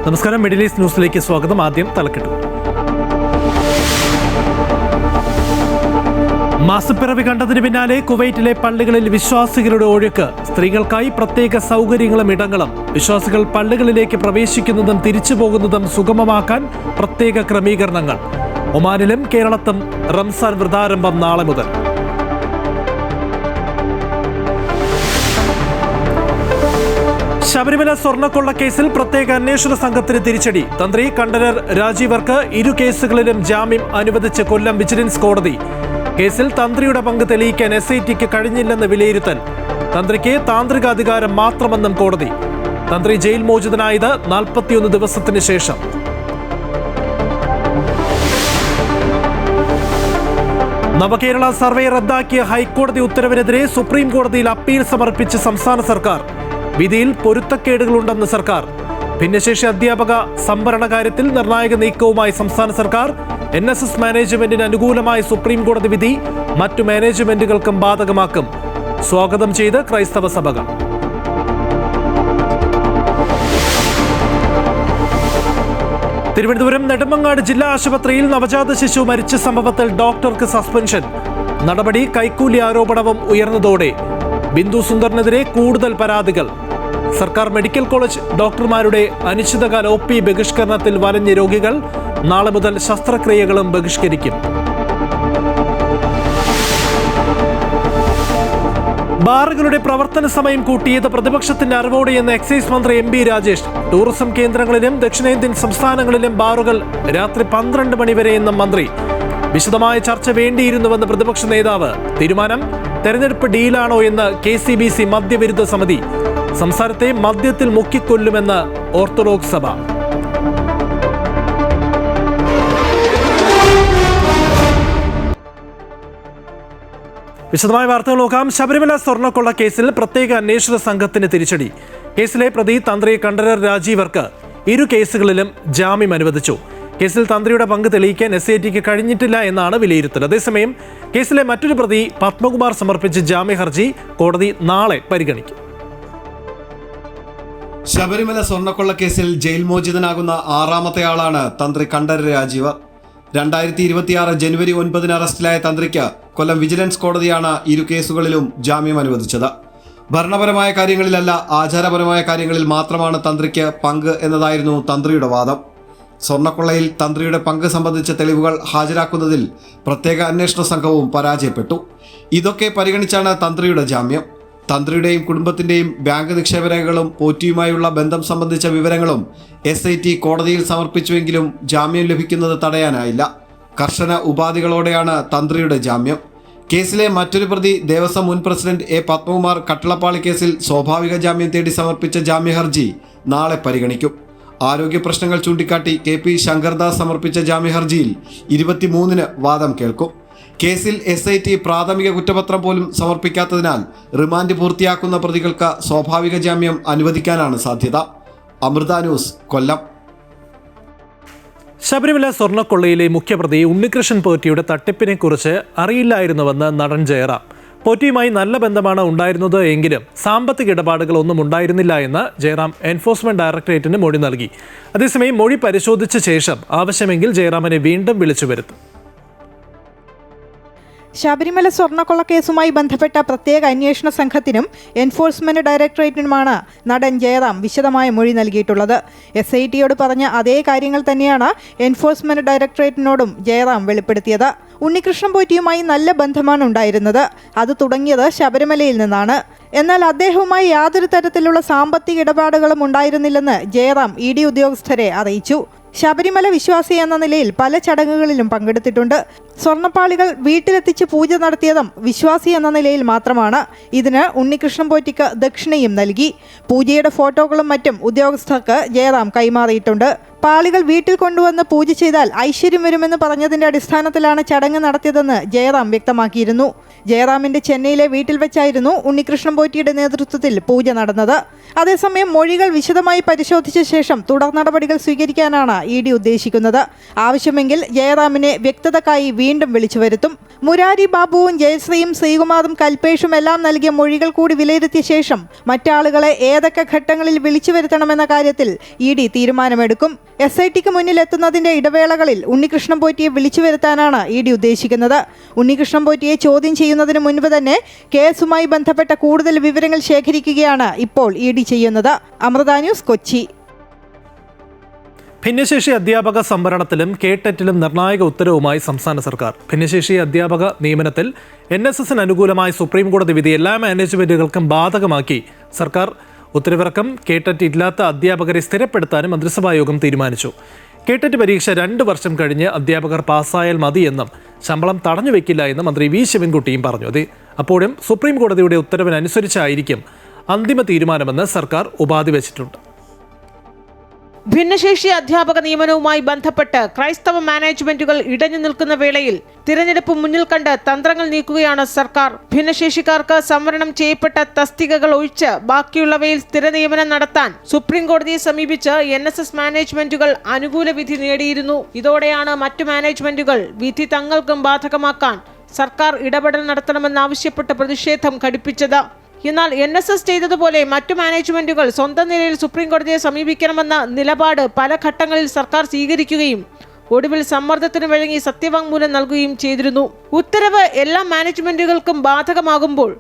നമസ്കാരം, middle east ന്യൂസിലേക്ക് സ്വാഗതം. ആദ്യം തലക്കെട്ട്. മാസപ്പിറവി കണ്ടതിന് പിന്നാലെ കുവൈറ്റിലെ പള്ളികളിൽ വിശ്വാസികളുടെ ഒഴുക്ക്. സ്ത്രീകൾക്കായി പ്രത്യേക സൗകര്യങ്ങളും ഇടങ്ങളും. വിശ്വാസികൾ പള്ളികളിലേക്ക് പ്രവേശിക്കുന്നതും തിരിച്ചു പോകുന്നതും സുഗമമാക്കാൻ പ്രത്യേക ക്രമീകരണങ്ങൾ. ഒമാനിലും കേരളത്തിലും റംസാൻ വ്രതാരംഭം നാളെ മുതൽ. ശബരിമല സ്വർണ്ണക്കൊള്ളക്കേസിൽ പ്രത്യേക അന്വേഷണ സംഘത്തിന് തിരിച്ചടി. തന്ത്രി കണ്ഠരർ രാജീവർക്ക് ഇരു കേസുകളിലും ജാമ്യം അനുവദിച്ച് കൊല്ലം വിജിലൻസ് കോടതി. കേസിൽ തന്ത്രിയുടെ പങ്ക് തെളിയിക്കാൻ SITക്ക് കഴിഞ്ഞില്ലെന്ന് വിലയിരുത്തൽ. തന്ത്രിക്ക് താന്ത്രിക അധികാരം മാത്രമെന്നും കോടതി. തന്ത്രി ജയിൽ മോചിതനായത് 41 ദിവസത്തിന് ശേഷം. നവകേരള സർവേ റദ്ദാക്കിയ ഹൈക്കോടതി ഉത്തരവിനെതിരെ സുപ്രീം കോടതിയിൽ അപ്പീൽ സമർപ്പിച്ച് സംസ്ഥാന സർക്കാർ. വിധിയിൽ പൊരുത്തക്കേടുകളുണ്ടെന്ന് സർക്കാർ. ഭിന്നശേഷി അധ്യാപക സംവരണ കാര്യത്തിൽ നിർണായക നീക്കവുമായി സംസ്ഥാന സർക്കാർ. NSS മാനേജ്മെന്റിന് അനുകൂലമായ സുപ്രീം കോടതി വിധി മറ്റു മാനേജ്മെന്റുകൾക്കും ബാധകമാക്കും. സ്വാഗതം ചെയ്ത് ക്രൈസ്തവ സഭകൾ. തിരുവനന്തപുരം നെടുമങ്ങാട് ജില്ലാ ആശുപത്രിയിൽ നവജാത ശിശു മരിച്ച സംഭവത്തിൽ ഡോക്ടർക്ക് സസ്പെൻഷൻ. നടപടി കൈക്കൂലി ആരോപണവും ഉയർന്നതോടെ ബിന്ദു സുന്ദറിനെതിരെ കൂടുതൽ പരാതികൾ. സർക്കാർ മെഡിക്കൽ കോളേജ് ഡോക്ടർമാരുടെ അനിശ്ചിതകാല OP ബഹിഷ്കരണത്തിൽ വലഞ്ഞ രോഗികൾ. നാളെ മുതൽ ശസ്ത്രക്രിയകളും ബഹിഷ്കരിക്കും. ബാറുകളുടെ പ്രവർത്തന സമയം കൂട്ടിയത് പ്രതിപക്ഷത്തിന്റെ അറിവോടെയെന്ന് എക്സൈസ് മന്ത്രി MB രാജേഷ്. ടൂറിസം കേന്ദ്രങ്ങളിലും ദക്ഷിണേന്ത്യൻ സംസ്ഥാനങ്ങളിലും ബാറുകൾ രാത്രി 12 മണിവരെയെന്നും മന്ത്രി. വിശദമായ ചർച്ച വേണ്ടിയിരുന്നുവെന്ന് പ്രതിപക്ഷ നേതാവ്. തീരുമാനം തെരഞ്ഞെടുപ്പ് ഡീലാണോ എന്ന് KCBC മദ്യവിരുദ്ധ സമിതി. സംസ്ഥാനത്തെ മദ്യത്തിൽ മുക്കിക്കൊല്ലുമെന്ന് ഓർത്തഡോക്സ് സഭ. വിശദമായ വാർത്തകൾ നോക്കാം. ശബരിമല സ്വർണ്ണക്കൊള്ള കേസിൽ പ്രത്യേക അന്വേഷണ സംഘത്തിന് തിരിച്ചടി. കേസിലെ പ്രതി തന്ത്രി കണ്ഠരർ രാജീവർക്ക് ഇരു കേസുകളിലും ജാമ്യം അനുവദിച്ചു. കേസിൽ തന്ത്രിയുടെ പങ്ക് തെളിയിക്കാൻ SITക്ക് കഴിഞ്ഞിട്ടില്ല എന്നാണ് വിലയിരുത്തൽ. അതേസമയം കേസിലെ മറ്റൊരു പ്രതി പത്മകുമാർ സമർപ്പിച്ച ജാമ്യ ഹർജി കോടതി നാളെ പരിഗണിക്കും. ശബരിമല സ്വർണ്ണക്കൊള്ള കേസിൽ ജയിൽ മോചിതനാകുന്ന 6ാമത്തെ ആളാണ് തന്ത്രി കണ്ഠരർ രാജീവർ. 2026 ജനുവരി 9 അറസ്റ്റിലായ തന്ത്രിക്ക് കൊല്ലം വിജിലൻസ് കോടതിയാണ് ഇരു കേസുകളിലും ജാമ്യം അനുവദിച്ചത്. ഭരണപരമായ കാര്യങ്ങളിലല്ല, ആചാരപരമായ കാര്യങ്ങളിൽ മാത്രമാണ് തന്ത്രിക്ക് പങ്ക് എന്നതായിരുന്നു തന്ത്രിയുടെ വാദം. സ്വർണ്ണക്കൊള്ളയിൽ തന്ത്രിയുടെ പങ്ക് സംബന്ധിച്ച തെളിവുകൾ ഹാജരാക്കുന്നതിൽ പ്രത്യേക അന്വേഷണ സംഘവും പരാജയപ്പെട്ടു. ഇതൊക്കെ പരിഗണിച്ചാണ് തന്ത്രിയുടെ ജാമ്യം. തന്ത്രിയുടെയും കുടുംബത്തിൻ്റെയും ബാങ്ക് നിക്ഷേപരേഖകളും പോറ്റിയുമായുള്ള ബന്ധം സംബന്ധിച്ച വിവരങ്ങളും SIT കോടതിയിൽ സമർപ്പിച്ചുവെങ്കിലും ജാമ്യം ലഭിക്കുന്നത് തടയാനായില്ല. കർശന ഉപാധികളോടെയാണ് തന്ത്രിയുടെ ജാമ്യം. കേസിലെ മറ്റൊരു പ്രതി ദേവസ്വം മുൻ പ്രസിഡന്റ് A പത്മകുമാർ കട്ടളപ്പാളി കേസിൽ സ്വാഭാവിക ജാമ്യം തേടി സമർപ്പിച്ച ജാമ്യഹർജി നാളെ പരിഗണിക്കും. ആരോഗ്യ പ്രശ്നങ്ങൾ ചൂണ്ടിക്കാട്ടി KP ശങ്കർദാസ് സമർപ്പിച്ച ജാമ്യഹർജിയിൽ 23-ന് വാദം കേൾക്കും. കേസിൽ SIT പ്രാഥമിക കുറ്റപത്രം പോലും സമർപ്പിക്കാത്തതിനാൽ റിമാൻഡ് പൂർത്തിയാക്കുന്ന പ്രതികൾക്ക് സ്വാഭാവിക ജാമ്യം അനുവദിക്കാനാണ് സാധ്യത. അമൃത ന്യൂസ്, കൊല്ലം. ശബരിമല സ്വർണ്ണക്കൊള്ളയിലെ മുഖ്യപ്രതി ഉണ്ണികൃഷ്ണൻ പോറ്റിയുടെ തട്ടിപ്പിനെ കുറിച്ച് അറിയില്ലായിരുന്നുവെന്ന് നടൻ ജയറാം. പോറ്റിയുമായി നല്ല ബന്ധമാണ് ഉണ്ടായിരുന്നത് എങ്കിലും സാമ്പത്തിക ഇടപാടുകൾ ഒന്നും ഉണ്ടായിരുന്നില്ല എന്ന് ജയറാം എൻഫോഴ്സ്മെന്റ് ഡയറക്ടറേറ്റിന് മൊഴി നൽകി. അതേസമയം മൊഴി പരിശോധിച്ച ശേഷം ആവശ്യമെങ്കിൽ ജയറാമിനെ വീണ്ടും വിളിച്ചു വരുത്തും. ശബരിമല സ്വർണ്ണക്കൊള്ള കേസുമായി ബന്ധപ്പെട്ട പ്രത്യേക അന്വേഷണ സംഘത്തിനും എൻഫോഴ്സ്മെന്റ് ഡയറക്ടറേറ്റിനുമാണ് നടൻ ജയറാം വിശദമായ മൊഴി നൽകിയിട്ടുള്ളത്. SITയോട് പറഞ്ഞ അതേ കാര്യങ്ങൾ തന്നെയാണ് എൻഫോഴ്സ്മെന്റ് ഡയറക്ടറേറ്റിനോടും ജയറാം വെളിപ്പെടുത്തിയത്. ഉണ്ണികൃഷ്ണൻ പോറ്റിയുമായി നല്ല ബന്ധമാണ് ഉണ്ടായിരുന്നത്. അത് തുടങ്ങിയത് ശബരിമലയിൽ നിന്നാണ്. എന്നാൽ അദ്ദേഹവുമായി യാതൊരു തരത്തിലുള്ള സാമ്പത്തിക ഇടപാടുകളും ഉണ്ടായിരുന്നില്ലെന്ന് ജയറാം ED ഉദ്യോഗസ്ഥരെ അറിയിച്ചു. ശബരിമല വിശ്വാസി എന്ന നിലയിൽ പല ചടങ്ങുകളിലും പങ്കെടുത്തിട്ടുണ്ട്. സ്വർണ്ണപ്പാളികൾ വീട്ടിലെത്തിച്ച് പൂജ നടത്തിയതും വിശ്വാസി എന്ന നിലയിൽ മാത്രമാണ്. ഇതിന് ഉണ്ണികൃഷ്ണൻ പോറ്റിക്ക് ദക്ഷിണയും നൽകി. പൂജയുടെ ഫോട്ടോകളും മറ്റും ഉദ്യോഗസ്ഥർക്ക് ജയറാം കൈമാറിയിട്ടുണ്ട്. പാളികൾ വീട്ടിൽ കൊണ്ടുവന്ന് പൂജ ചെയ്താൽ ഐശ്വര്യം വരുമെന്ന് പറഞ്ഞതിന്റെ അടിസ്ഥാനത്തിലാണ് ചടങ്ങ് നടത്തിയതെന്ന് ജയറാം വ്യക്തമാക്കിയിരുന്നു. ജയറാമിന്റെ ചെന്നൈയിലെ വീട്ടിൽ വെച്ചായിരുന്നു ഉണ്ണികൃഷ്ണൻ പോറ്റിയുടെ നേതൃത്വത്തിൽ പൂജ നടന്നത്. അതേസമയം മൊഴികൾ വിശദമായി പരിശോധിച്ച ശേഷം തുടർ നടപടികൾ സ്വീകരിക്കാനാണ് ED ഉദ്ദേശിക്കുന്നത്. ആവശ്യമെങ്കിൽ ജയറാമിനെ വ്യക്തതക്കായി വീണ്ടും വിളിച്ചു വരുത്തും. മുരാരി ബാബുവും ജയശ്രീയും ശ്രീകുമാറും കൽപേഷും എല്ലാം നൽകിയ മൊഴികൾ കൂടി വിലയിരുത്തിയ ശേഷം മറ്റാളുകളെ ഏതൊക്കെ ഘട്ടങ്ങളിൽ വിളിച്ചു വരുത്തണമെന്ന കാര്യത്തിൽ ED തീരുമാനമെടുക്കും. SITക്ക് മുന്നിലെത്തുന്നതിന്റെ ഇടവേളകളിൽ ഉണ്ണികൃഷ്ണൻ പോറ്റിയെ വിളിച്ചു വരുത്താനാണ് ED ഉദ്ദേശിക്കുന്നത്. ഉണ്ണികൃഷ്ണൻ പോറ്റിയെ ചോദ്യം ചെയ്യുന്നതിന് മുൻപ് തന്നെ കേസുമായി ബന്ധപ്പെട്ട കൂടുതൽ വിവരങ്ങൾ ശേഖരിക്കുകയാണ് ഇപ്പോൾ ED ചെയ്യുന്നത്. അമൃത ന്യൂസ്, കൊച്ചി. ഭിന്നശേഷി അധ്യാപക സംവരണത്തിലും കേട്ടറ്റിലും നിർണായക ഉത്തരവുമായി സംസ്ഥാന സർക്കാർ. ഭിന്നശേഷി അധ്യാപക നിയമനത്തിൽ NSSന് അനുകൂലമായി സുപ്രീംകോടതി വിധി എല്ലാ മാനേജ്മെന്റുകൾക്കും ബാധകമാക്കി സർക്കാർ ഉത്തരവിറക്കം. കേട്ടറ്റ് ഇല്ലാത്ത അധ്യാപകരെ സ്ഥിരപ്പെടുത്താനും മന്ത്രിസഭാ യോഗം തീരുമാനിച്ചു. കേട്ടറ്റ് പരീക്ഷ 2 വർഷം കഴിഞ്ഞ് അധ്യാപകർ പാസ്സായാൽ മതിയെന്നും ശമ്പളം തടഞ്ഞുവെക്കില്ല എന്നും മന്ത്രി V ശിവൻകുട്ടിയും പറഞ്ഞു. അപ്പോഴും സുപ്രീംകോടതിയുടെ ഉത്തരവിനനുസരിച്ചായിരിക്കും അന്തിമ തീരുമാനമെന്ന് സർക്കാർ ഉപാധി വെച്ചിട്ടുണ്ട്. ഭിന്നശേഷി അധ്യാപക നിയമനവുമായി ബന്ധപ്പെട്ട് ക്രൈസ്തവ മാനേജ്മെന്റുകൾ ഇടഞ്ഞു നിൽക്കുന്ന വേളയിൽ തിരഞ്ഞെടുപ്പ് മുന്നിൽ കണ്ട് തന്ത്രങ്ങൾ നീക്കുകയാണ് സർക്കാർ. ഭിന്നശേഷിക്കാർക്ക് സംവരണം ചെയ്യപ്പെട്ട തസ്തികകൾ ഒഴിച്ച് ബാക്കിയുള്ളവയിൽ സ്ഥിര നിയമനം നടത്താൻ സുപ്രീംകോടതിയെ സമീപിച്ച് NSS മാനേജ്മെന്റുകൾ അനുകൂല വിധി നേടിയിരുന്നു. ഇതോടെയാണ് മറ്റു മാനേജ്മെന്റുകൾ വിധി തങ്ങൾക്കും ബാധകമാക്കാൻ സർക്കാർ ഇടപെടൽ നടത്തണമെന്നാവശ്യപ്പെട്ട് പ്രതിഷേധം ഘടിപ്പിച്ചത്. എന്നാൽ NSS ചെയ്തതുപോലെ മറ്റു മാനേജ്മെന്റുകൾ സ്വന്തം നിലയിൽ സുപ്രീംകോടതിയെ സമീപിക്കണമെന്ന നിലപാട് പല ഘട്ടങ്ങളിൽ സർക്കാർ സ്വീകരിക്കുകയും ഒടുവിൽ സമ്മർദ്ദത്തിന് വഴങ്ങി സത്യവാങ്മൂലം നൽകുകയും ചെയ്തിരുന്നു. ഉത്തരവ് എല്ലാ മാനേജ്മെന്റുകൾക്കും ബാധകമാകുമ്പോൾ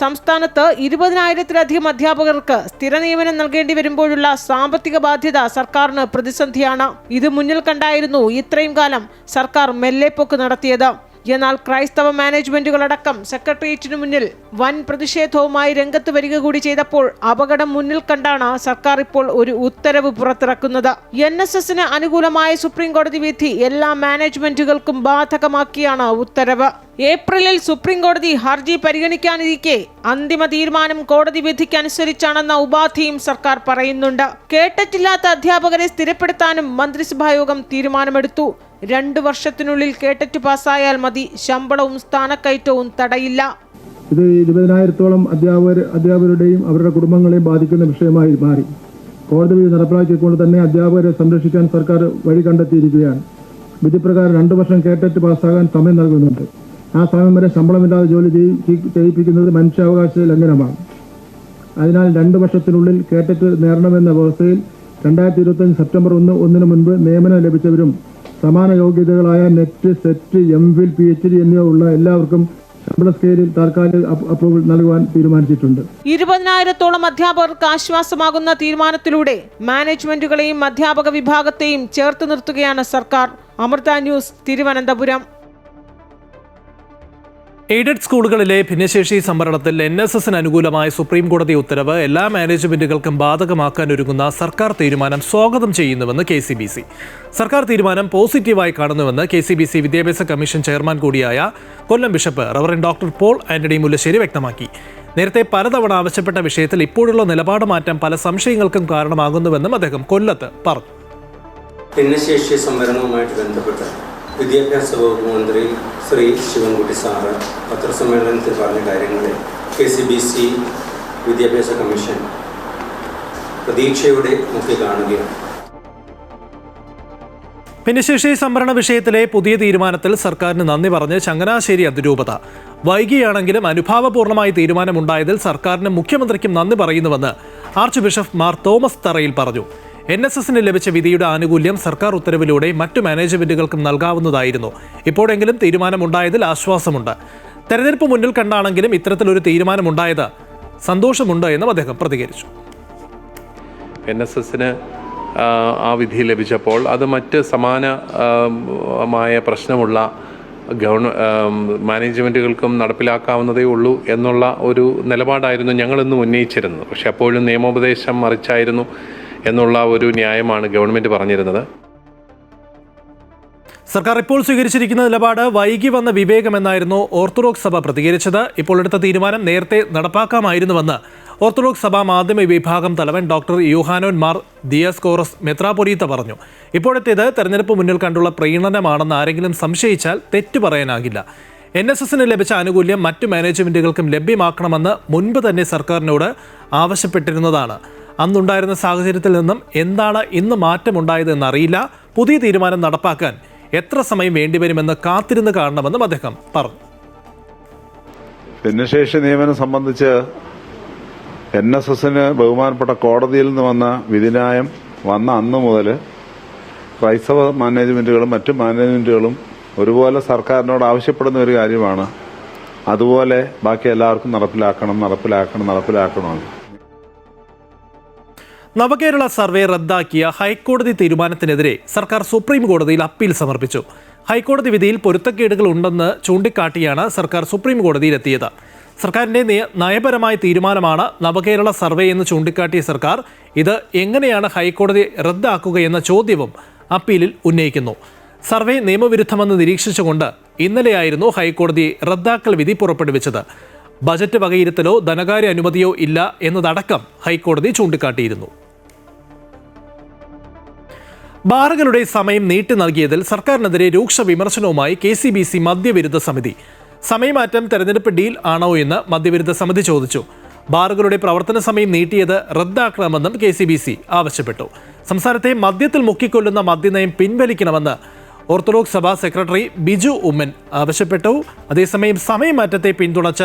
സംസ്ഥാനത്ത് 20,000-ലധികം അധ്യാപകർക്ക് സ്ഥിര നിയമനം നൽകേണ്ടി വരുമ്പോഴുള്ള സാമ്പത്തിക ബാധ്യത സർക്കാരിന് പ്രതിസന്ധിയാണ്. ഇത് മുന്നിൽ കണ്ടായിരുന്നു ഇത്രയും കാലം സർക്കാർ മെല്ലെപ്പോക്ക് നടത്തിയത്. എന്നാൽ ക്രൈസ്തവ മാനേജ്മെന്റുകളടക്കം സെക്രട്ടേറിയറ്റിനു മുന്നിൽ വൻ പ്രതിഷേധവുമായി രംഗത്ത് വരിക കൂടി ചെയ്തപ്പോൾ അപകടം മുന്നിൽ കണ്ടാണ് സർക്കാർ ഇപ്പോൾ ഒരു ഉത്തരവ് പുറത്തിറക്കുന്നത്. NSSന് അനുകൂലമായ സുപ്രീംകോടതി വിധി എല്ലാ മാനേജ്മെന്റുകൾക്കും ബാധകമാക്കിയാണ് ഉത്തരവ്. ഏപ്രിലിൽ സുപ്രീംകോടതി ഹർജി പരിഗണിക്കാനിരിക്കെ അന്തിമ തീരുമാനം കോടതി വിധിക്കനുസരിച്ചാണെന്ന ഉപാധിയും സർക്കാർ പറയുന്നുണ്ട്. കേട്ടറ്റില്ലാത്ത അധ്യാപകരെ സ്ഥിരപ്പെടുത്താനും മന്ത്രിസഭായോഗം തീരുമാനമെടുത്തു. 2 വർഷത്തിനുള്ളിൽ കേട്ടറ്റ് പാസ്സായാൽ മതി, ശമ്പളവും സ്ഥാനക്കയറ്റവും തടയില്ല. ഇത് 20,000-ഓളം അധ്യാപകരുടെയും അവരുടെ കുടുംബങ്ങളെയും ബാധിക്കുന്ന വിഷയമായി മാറി. കോടതി വിധി നടപ്പിലാക്കിക്കൊണ്ട് തന്നെ അധ്യാപകരെ സംരക്ഷിക്കാൻ സർക്കാർ വഴി കണ്ടെത്തിയിരിക്കുകയാണ്. വിധിപ്രകാരം 2 വർഷം കേട്ടറ്റ് പാസ്സാകാൻ സമയം നൽകുന്നുണ്ട്. ആ സമയം വരെ ശമ്പളമില്ലാതെ ജോലി ചെയ്യിപ്പിക്കുന്നത് മനുഷ്യാവകാശ ലംഘനമാണ്. അതിനാൽ 2 വർഷത്തിനുള്ളിൽ കേട്ടറ്റ് നേടണമെന്ന വ്യവസ്ഥയിൽ 2025 സെപ്റ്റംബർ 1 മുൻപ് നിയമനം ലഭിച്ചവരും സമാന യോഗ്യതകളായ നെറ്റ്, സെറ്റ്, MPhil, PhD എന്നിവ ഉള്ള എല്ലാവർക്കും ശമ്പള സ്കെയിലിൽ താൽക്കാലിക അപ്രൂവൽ നൽകുവാൻ തീരുമാനിച്ചിട്ടുണ്ട്. 20,000-ഓളം അധ്യാപകർക്ക് ആശ്വാസമാകുന്ന തീരുമാനത്തിലൂടെ മാനേജ്മെന്റുകളെയും അധ്യാപക വിഭാഗത്തെയും ചേർത്ത് നിർത്തുകയാണ് സർക്കാർ. അമൃത ന്യൂസ്, തിരുവനന്തപുരം. എയ്ഡഡ് സ്കൂളുകളിലെ ഭിന്നശേഷി സംവരണത്തിൽ NSSന് അനുകൂലമായ സുപ്രീംകോടതി ഉത്തരവ് എല്ലാ മാനേജ്മെന്റുകൾക്കും ബാധകമാക്കാൻ ഒരുങ്ങുന്ന സർക്കാർ തീരുമാനം സ്വാഗതം ചെയ്യുന്നുവെന്ന് KCBC. സർക്കാർ തീരുമാനം പോസിറ്റീവായി കാണുന്നുവെന്ന് KCBC വിദ്യാഭ്യാസ കമ്മീഷൻ ചെയർമാൻ കൂടിയായ Kollam bishop reverend doctor Paul Antony Mullassery വ്യക്തമാക്കി. നേരത്തെ പലതവണ ആവശ്യപ്പെട്ട വിഷയത്തിൽ ഇപ്പോഴുള്ള നിലപാട് മാറ്റം പല സംശയങ്ങൾക്കും കാരണമാകുന്നുവെന്നും അദ്ദേഹം കൊല്ലത്ത് പറഞ്ഞു. ഭിന്നശേഷി സംവരണവുമായിട്ട് ബന്ധപ്പെട്ട് വിദ്യാഭ്യാസ വകുപ്പ് മന്ത്രി ശ്രീ ശിവൻകുട്ടി സാറ് പത്രസമ്മേളനത്തിൽ പറഞ്ഞ കാര്യങ്ങളെ KCBC വിദ്യാഭ്യാസ കമ്മീഷൻ പ്രതീക്ഷയോടെ നോക്കി കാണുകയാണ്. ഭിന്നശേഷി സംവരണ വിഷയത്തിലെ പുതിയ തീരുമാനത്തിൽ സർക്കാരിന് നന്ദി പറഞ്ഞ് ചങ്ങനാശ്ശേരി അതിരൂപത. വൈകിയാണെങ്കിലും അനുഭാവപൂർണ്ണമായി തീരുമാനമുണ്ടായതിൽ സർക്കാരിനും മുഖ്യമന്ത്രിക്കും നന്ദി പറയുന്നുവെന്ന് ആർച്ച് ബിഷപ്പ് മാർ തോമസ് തറയിൽ പറഞ്ഞു. NSSന് ലഭിച്ച വിധിയുടെ ആനുകൂല്യം സർക്കാർ ഉത്തരവിലൂടെ മറ്റു മാനേജ്മെന്റുകൾക്കും നൽകാവുന്നതായിരുന്നു. ഇപ്പോഴെങ്കിലും തീരുമാനമുണ്ടായതിൽ ആശ്വാസമുണ്ട്. തെരഞ്ഞെടുപ്പ് മുന്നിൽ കണ്ടാണെങ്കിലും ഇത്തരത്തിലൊരു തീരുമാനമുണ്ടായത് സന്തോഷമുണ്ട് എന്നും അദ്ദേഹം പ്രതികരിച്ചു. NSSന് ആ വിധി ലഭിച്ചപ്പോൾ അത് മറ്റ് സമാനമായ പ്രശ്നമുള്ള മാനേജ്മെൻറ്റുകൾക്കും നടപ്പിലാക്കാവുന്നതേ ഉള്ളൂ എന്നുള്ള ഒരു നിലപാടായിരുന്നു ഞങ്ങളെന്നും ഉന്നയിച്ചിരുന്നത്. പക്ഷേ അപ്പോഴും നിയമോപദേശം മറിച്ചായിരുന്നു എന്നുള്ള ഒരു ന്യായമാണ് ഗവൺമെൻറ് പറഞ്ഞിരുന്നത്. സർക്കാർ ഇപ്പോൾ സ്വീകരിച്ചിരിക്കുന്ന നിലപാട് വൈകി വന്ന വിവേകമെന്നായിരുന്നു ഓർത്തഡോക്സ് സഭ പ്രതികരിച്ചത്. ഇപ്പോൾ എടുത്ത തീരുമാനം നേരത്തെ നടപ്പാക്കാമായിരുന്നുവെന്ന് ഓർത്തഡോക്സ് സഭാ മാധ്യമ വിഭാഗം തലവൻ ഡോക്ടർ യൂഹാനോൻ മാർ ദിയാസ്കോറസ് മെത്രാപൊലീത്ത പറഞ്ഞു, ഇപ്പോഴത്തേത് തെരഞ്ഞെടുപ്പ് മുന്നിൽ കണ്ടുള്ള പ്രീണനമാണെന്ന് ആരെങ്കിലും സംശയിച്ചാൽ തെറ്റു പറയാനാകില്ല. NSSന് ലഭിച്ച ആനുകൂല്യം മറ്റു മാനേജ്മെന്റുകൾക്കും ലഭ്യമാക്കണമെന്ന് മുൻപ് തന്നെ സർക്കാരിനോട് ആവശ്യപ്പെട്ടിരുന്നതാണ്. അന്നുണ്ടായിരുന്ന സാഹചര്യത്തിൽ നിന്നും എന്താണ് ഇന്ന് മാറ്റമുണ്ടായതെന്നറിയില്ല. പുതിയ തീരുമാനം നടപ്പാക്കാൻ എത്ര സമയം വേണ്ടിവരുമെന്ന് കാത്തിരുന്ന് കാണണമെന്നും അദ്ദേഹം പറഞ്ഞു. ഭിന്നശേഷി നിയമനം സംബന്ധിച്ച് NSSന് ബഹുമാനപ്പെട്ട കോടതിയിൽ നിന്ന് വന്ന വിധിന്യായം വന്ന അന്ന് മുതൽ ക്രൈസ്തവ മാനേജ്മെന്റുകളും മറ്റു മാനേജ്മെന്റുകളും ഒരുപോലെ സർക്കാരിനോട് ആവശ്യപ്പെടുന്ന ഒരു കാര്യമാണ്. അതുപോലെ ബാക്കി എല്ലാവർക്കും നടപ്പിലാക്കണം. നവകേരള സർവേ റദ്ദാക്കിയ ഹൈക്കോടതി തീരുമാനത്തിനെതിരെ സർക്കാർ സുപ്രീം കോടതിയിൽ അപ്പീൽ സമർപ്പിച്ചു. ഹൈക്കോടതി വിധിയിൽ പൊരുത്തക്കേടുകൾ ഉണ്ടെന്ന് ചൂണ്ടിക്കാട്ടിയാണ് സർക്കാർ സുപ്രീം കോടതിയിലെത്തിയത്. സർക്കാരിന്റെ നയപരമായ തീരുമാനമാണ് നവകേരള സർവേ എന്ന് ചൂണ്ടിക്കാട്ടിയ സർക്കാർ ഇത് എങ്ങനെയാണ് ഹൈക്കോടതി റദ്ദാക്കുകയെന്ന ചോദ്യവും അപ്പീലിൽ ഉന്നയിക്കുന്നു. സർവേ നിയമവിരുദ്ധമെന്ന് നിരീക്ഷിച്ചുകൊണ്ട് ഇന്നലെയായിരുന്നു ഹൈക്കോടതി റദ്ദാക്കൽ വിധി പുറപ്പെടുവിച്ചത്. ബജറ്റ് വകയിരുത്തലോ ധനകാര്യ അനുമതിയോ ഇല്ല എന്നതടക്കം ഹൈക്കോടതി ചൂണ്ടിക്കാട്ടിയിരുന്നു. ബാറുകളുടെ സമയം നീട്ടി നൽകിയതിൽ സർക്കാരിനെതിരെ രൂക്ഷ വിമർശനവുമായി KCBC മദ്യവിരുദ്ധ സമിതി. സമയമാറ്റം തെരഞ്ഞെടുപ്പ് ഡീൽ ആണോ എന്ന് മദ്യവിരുദ്ധ സമിതി ചോദിച്ചു. ബാറുകളുടെ പ്രവർത്തന സമയം നീട്ടിയത് റദ്ദാക്കണമെന്നും KCBC ആവശ്യപ്പെട്ടു. സംസ്ഥാനത്തെ മദ്യത്തിൽ മുക്കിക്കൊല്ലുന്ന മദ്യനയം പിൻവലിക്കണമെന്ന് ഓർത്തഡോക്സ് സഭാ സെക്രട്ടറി ബിജു ഉമ്മൻ ആവശ്യപ്പെട്ടു. അതേസമയം സമയമാറ്റത്തെ പിന്തുണച്ച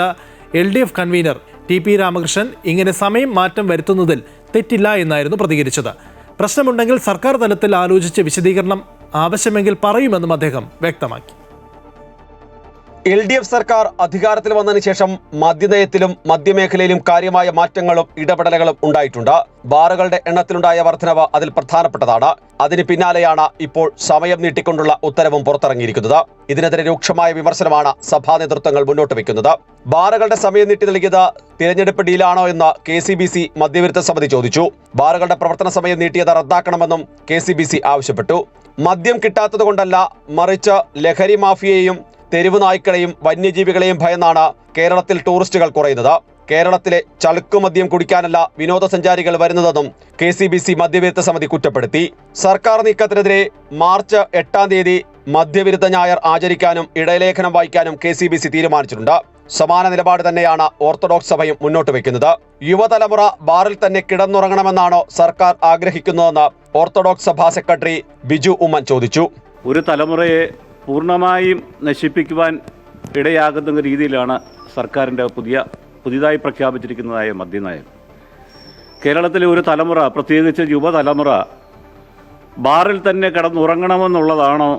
LDF കൺവീനർ TP രാമകൃഷ്ണൻ ഇങ്ങനെ സമയം മാറ്റം വരുത്തുന്നതിൽ തെറ്റില്ല എന്നായിരുന്നു പ്രതികരിച്ചത്. പ്രശ്നമുണ്ടെങ്കിൽ സർക്കാർ തലത്തിൽ ആലോചിച്ച് വിശദീകരണം ആവശ്യമെങ്കിൽ പറയുമെന്നും അദ്ദേഹം വ്യക്തമാക്കി. LDF സർക്കാർ അധികാരത്തിൽ വന്നതിന് ശേഷം മദ്യനയത്തിലും മദ്യമേഖലയിലും കാര്യമായ മാറ്റങ്ങളും ഇടപെടലുകളും ഉണ്ടായിട്ടുണ്ട്. ബാറുകളുടെ എണ്ണത്തിലുണ്ടായ വർധനവ് അതിൽ പ്രധാനപ്പെട്ടതാണ്. അതിന് പിന്നാലെയാണ് ഇപ്പോൾ സമയം നീട്ടിക്കൊണ്ടുള്ള ഉത്തരവും പുറത്തിറങ്ങിയിരിക്കുന്നത്. ഇതിനെതിരെ രൂക്ഷമായ വിമർശനമാണ് സഭാ നേതൃത്വങ്ങൾ മുന്നോട്ട് വയ്ക്കുന്നത്. ബാറുകളുടെ സമയം നീട്ടി നൽകിയത് തിരഞ്ഞെടുപ്പ് ഡീലാണോ എന്ന് KCBC മദ്യവിരുദ്ധ സമിതി ചോദിച്ചു. ബാറുകളുടെ പ്രവർത്തന സമയം നീട്ടിയത് റദ്ദാക്കണമെന്നും KCBC ആവശ്യപ്പെട്ടു. മദ്യം കിട്ടാത്തത് കൊണ്ടല്ല, മറിച്ച് ലഹരി മാഫിയയെയും തെരുവ് നായ്ക്കളെയും വന്യജീവികളെയും ഭയന്നാണ് കേരളത്തിൽ ടൂറിസ്റ്റുകൾ കുറയുന്നത്. കേരളത്തിലെ ചളുക്കുമദ്യം കുടിക്കാനല്ല വിനോദസഞ്ചാരികൾ വരുന്നതെന്നും KCBC മദ്യവിരുദ്ധ സമിതി കുറ്റപ്പെടുത്തി. സർക്കാർ നീക്കത്തിനെതിരെ മാർച്ച് 8-ാം തീയതി മദ്യവിരുദ്ധ ഞായർ ആചരിക്കാനും ഇടലേഖനം വായിക്കാനും KCBC തീരുമാനിച്ചിട്ടുണ്ട്. സമാന നിലപാട് തന്നെയാണ് ഓർത്തഡോക്സ് സഭയും മുന്നോട്ട് വയ്ക്കുന്നത്. യുവതലമുറ ബാറിൽ തന്നെ കിടന്നുറങ്ങണമെന്നാണോ സർക്കാർ ആഗ്രഹിക്കുന്നതെന്ന് ഓർത്തഡോക്സ് സഭാ സെക്രട്ടറി ബിജു ഉമ്മൻ ചോദിച്ചു. ഒരു തലമുറയെ പൂർണ്ണമായും നശിപ്പിക്കുവാൻ ഇടയാകുന്ന രീതിയിലാണ് സർക്കാരിൻ്റെ പുതിയതായി പ്രഖ്യാപിച്ചിരിക്കുന്നതായ മദ്യനയം. കേരളത്തിലെ ഒരു തലമുറ, പ്രത്യേകിച്ച് യുവതലമുറ, ബാറിൽ തന്നെ കിടന്നുറങ്ങണമെന്നുള്ളതാണോ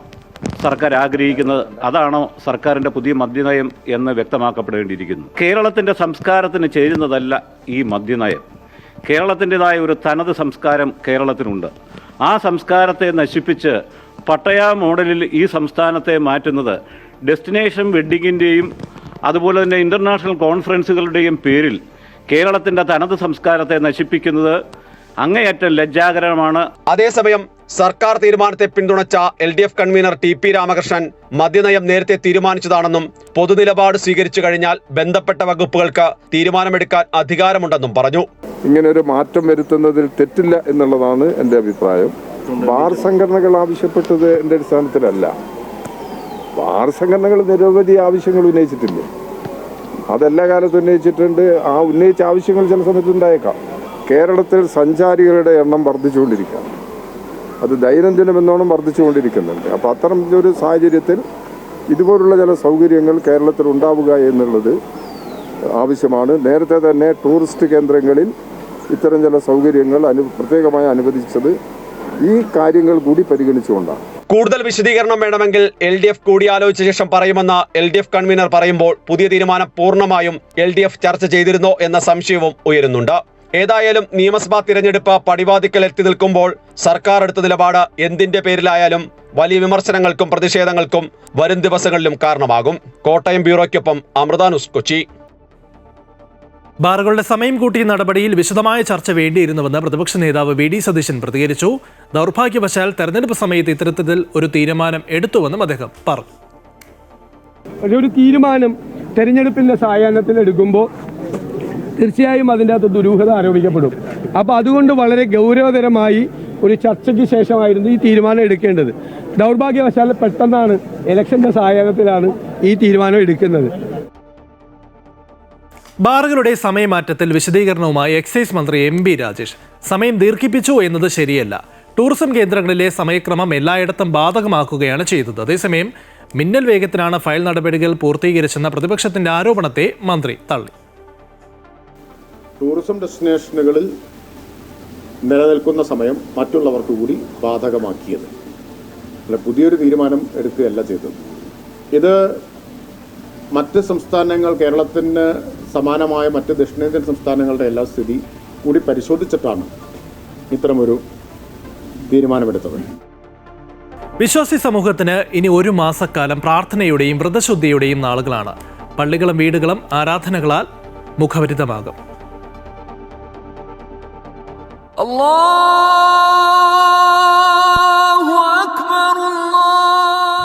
സർക്കാർ ആഗ്രഹിക്കുന്നത്? അതാണോ സർക്കാരിൻ്റെ പുതിയ മദ്യനയം എന്ന് വ്യക്തമാക്കപ്പെടേണ്ടിയിരിക്കുന്നു. കേരളത്തിൻ്റെ സംസ്കാരത്തിന് ചേരുന്നതല്ല ഈ മദ്യനയം. കേരളത്തിൻ്റെതായ ഒരു തനത് സംസ്കാരം കേരളത്തിനുണ്ട്. ആ സംസ്കാരത്തെ നശിപ്പിച്ച് പട്ടയ മോഡലിൽ ഈ സംസ്ഥാനത്തെ മാറ്റുന്നത് ഡെസ്റ്റിനേഷൻ വെഡ്ഡിങ്ങിൻ്റെയും അതുപോലെ തന്നെ ഇൻ്റർനാഷണൽ കോൺഫറൻസുകളുടെയും പേരിൽ കേരളത്തിൻ്റെ തനത് സംസ്കാരത്തെ നശിപ്പിക്കുന്നത് അങ്ങേയറ്റം ലജ്ജാകരമാണ്. അതേസമയം സർക്കാർ തീരുമാനത്തെ പിന്തുണച്ച LDF കൺവീനർ TP രാമകൃഷ്ണൻ മദ്യനയം നേരത്തെ തീരുമാനിച്ചതാണെന്നും പൊതുനിലപാട് സ്വീകരിച്ചു കഴിഞ്ഞാൽ ബന്ധപ്പെട്ട വകുപ്പുകൾക്ക് തീരുമാനമെടുക്കാൻ അധികാരമുണ്ടെന്നും പറഞ്ഞു. ഇങ്ങനെ ഒരു മാറ്റം വരുത്തുന്നതിൽ തെറ്റില്ല എന്നുള്ളതാണ് എൻ്റെ അഭിപ്രായം. ബാർ സംഘടനകൾ ആവശ്യപ്പെട്ടത് എൻ്റെ അടിസ്ഥാനത്തിലല്ല. ബാർ സംഘടനകൾ നിരവധി ആവശ്യങ്ങൾ ഉന്നയിച്ചിട്ടില്ലേ, അതെല്ലാ കാലത്തും ഉന്നയിച്ചിട്ടുണ്ട്. ആ ഉന്നയിച്ച ആവശ്യങ്ങൾ ചില സമയത്ത് ഉണ്ടായേക്കാം. കേരളത്തിൽ സഞ്ചാരികളുടെ എണ്ണം വർദ്ധിച്ചുകൊണ്ടിരിക്കുകയാണ്. അത് ദൈനംദിനമെന്നോണം വർദ്ധിച്ചുകൊണ്ടിരിക്കുന്നുണ്ട്. അപ്പോൾ അത്തരം ഒരു സാഹചര്യത്തിൽ ഇതുപോലുള്ള ചില സൗകര്യങ്ങൾ കേരളത്തിൽ ഉണ്ടാവുക എന്നുള്ളത് ആവശ്യമാണ്. നേരത്തെ തന്നെ ടൂറിസ്റ്റ് കേന്ദ്രങ്ങളിൽ ഇത്തരം ചില സൗകര്യങ്ങൾ പ്രത്യേകമായി അനുവദിച്ചത് ഈ കാര്യങ്ങൾ കൂടി പരിഗണിച്ചുകൊണ്ടാണ്. കൂടുതൽ വിശദീകരണം വേണമെങ്കിൽ LDF കൂടിയാലോചിച്ച ശേഷം പറയുമെന്ന് LDF കൺവീനർ പറയുമ്പോൾ പുതിയ തീരുമാനം പൂർണ്ണമായും LDF ചർച്ച ചെയ്തിരുന്നോ എന്ന സംശയവും ഉയരുന്നുണ്ട്. ഏതായാലും നിയമസഭാ തിരഞ്ഞെടുപ്പ് പടിവാതിക്കൽ എത്തി നിൽക്കുമ്പോൾ സർക്കാർ എടുത്ത നിലപാട് എന്തിന്റെ പേരിലായാലും വലിയ വിമർശനങ്ങൾക്കും പ്രതിഷേധങ്ങൾക്കും വരും ദിവസങ്ങളിലും കാരണമാകും. കോട്ടയം ബ്യൂറോയ്ക്കൊപ്പം അമൃത ന്യൂസ്, കൊച്ചി. ബാറുകളുടെ സമയം കൂട്ടിയ നടപടിയിൽ വിശദമായ ചർച്ച വേണ്ടിയിരുന്നുവെന്ന് പ്രതിപക്ഷ നേതാവ് VD സതീശൻ പ്രതികരിച്ചു. ദൗർഭാഗ്യവശാൽ തെരഞ്ഞെടുപ്പ് സമയത്ത് ഇത്തരത്തിൽ ഒരു തീരുമാനം എടുത്തുവെന്നും അദ്ദേഹം പറഞ്ഞു. ഒരു തീരുമാനം തെരഞ്ഞെടുപ്പിന്റെ സായാഹ്നത്തിൽ എടുക്കുമ്പോൾ തീർച്ചയായും അതിൻ്റെ അകത്ത് ദുരൂഹത ആരോപിക്കപ്പെടും. അപ്പോൾ അതുകൊണ്ട് വളരെ ഗൗരവതരമായി ഒരു ചർച്ചയ്ക്ക് ശേഷമായിരുന്നു ഈ തീരുമാനം എടുക്കേണ്ടത്. ദൗർഭാഗ്യവശാൽ പെട്ടെന്നാണ്, ഇലക്ഷൻ്റെ സാഹചര്യത്തിലാണ് ഈ തീരുമാനം എടുക്കുന്നത്. ബാറുകളുടെ സമയമാറ്റത്തിൽ വിശദീകരണവുമായി എക്സൈസ് മന്ത്രി MP രാജേഷ്. സമയം ദീർഘിപ്പിച്ചു എന്നത് ശരിയല്ല. ടൂറിസം കേന്ദ്രങ്ങളിലെ സമയക്രമം എല്ലായിടത്തും ബാധകമാക്കുകയാണ് ചെയ്തത്. അതേസമയം മിന്നൽ വേഗത്തിലാണ് ഫയൽ നടപടികൾ പൂർത്തീകരിച്ചെന്ന പ്രതിപക്ഷത്തിന്റെ ആരോപണത്തെ മന്ത്രി തള്ളി. ടൂറിസം ഡെസ്റ്റിനേഷനുകളിൽ നിലനിൽക്കുന്ന സമയം മറ്റുള്ളവർക്ക് കൂടി ബാധകമാക്കിയത് പുതിയൊരു തീരുമാനം എടുക്കുകയല്ല ചെയ്തത്. ഇത് മറ്റ് സംസ്ഥാനങ്ങൾ, കേരളത്തിന് സമാനമായ മറ്റ് ദക്ഷിണേന്ത്യൻ സംസ്ഥാനങ്ങളുടെ എല്ലാ സ്ഥിതി കൂടി പരിശോധിച്ചിട്ടാണ് ഇത്തരമൊരു തീരുമാനമെടുത്തത്. വിശ്വാസി സമൂഹത്തിന് ഇനി ഒരു മാസക്കാലം പ്രാർത്ഥനയുടെയും വ്രതശുദ്ധിയുടെയും നാളുകളാണ്. പള്ളികളും വീടുകളും ആരാധനകളാൽ മുഖരിതമാകും.